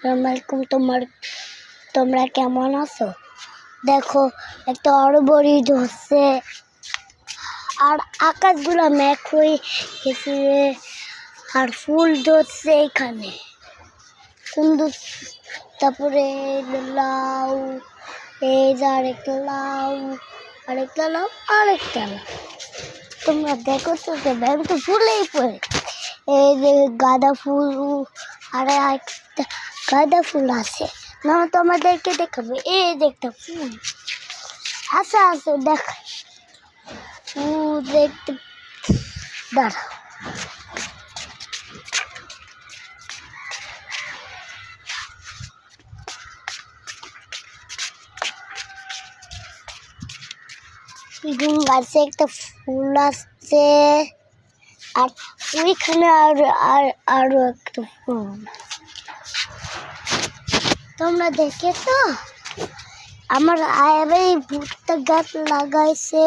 আসসালামাইকুম। তোমরা কেমন আছো? দেখো একটা অরবরি ধরছে আর আকাশগুলো মেঘ হয়ে গেছে আর ফুল ধরছে এখানে সুন্দর। তারপরে লাউ, এই যে আরেকটা লাউ, আরেকটা লাউ, আরেকটা লাউ। তোমরা দেখো তো, আমি তো ফুলেই পড়ে। এই যে গাঁদা ফুল আর একটা গাঁদা ফুল আছে না, তোমাদেরকে দেখাবো। এই যে একটা ফুল আছে আছে দেখাই ফুল দেখতে দাঁড়াও। বেগুন গাছে একটা ফুল আসছে আর ওইখানে আরো একটা ফুল। তোমরা দেখেছো আমার আয়াবাই ভুট্টা গাছ লাগাইছে।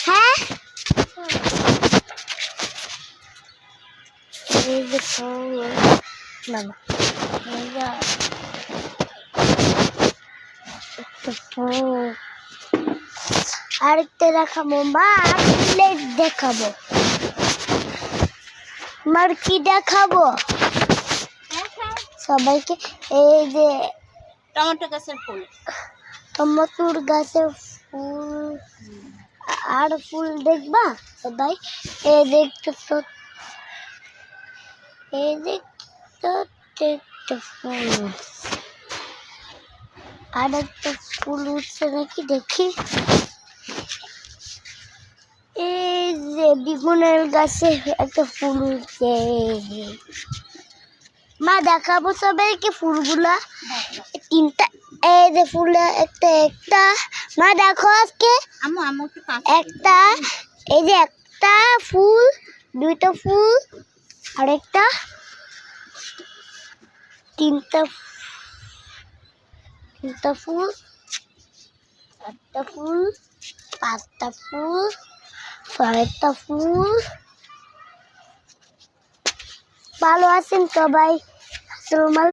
হ্যাঁ, এই যে ফুল বাবা, এই যে একটা ফুল। আরেকটা দেখাবো মা, প্লেট দেখাবো। মার কি দেখাবো সবাইকে? এই যে টমেটো গাছের ফুল, টমেটোর গাছের ফুল আর ফুল দেখবা সবাই? এই দেখতেছো, এই দেখতে ফুল আর একটা ফুল উঠছে নাকি দেখি। এই যে বেগুনের গাছে একটা ফুল উঠছে। মা দেখাবো সবাইকে ফুলগুলা তিনটা। এই যে ফুল একটা একটা মা দেখো আজকে একটা, এই যে একটা ফুল, দুইটা ফুল, আরেকটা, তিনটা ফুল, চারটা ফুল, পাঁচটা ফুল, ছয়টা ফুল। ভালো আছেন সবাই?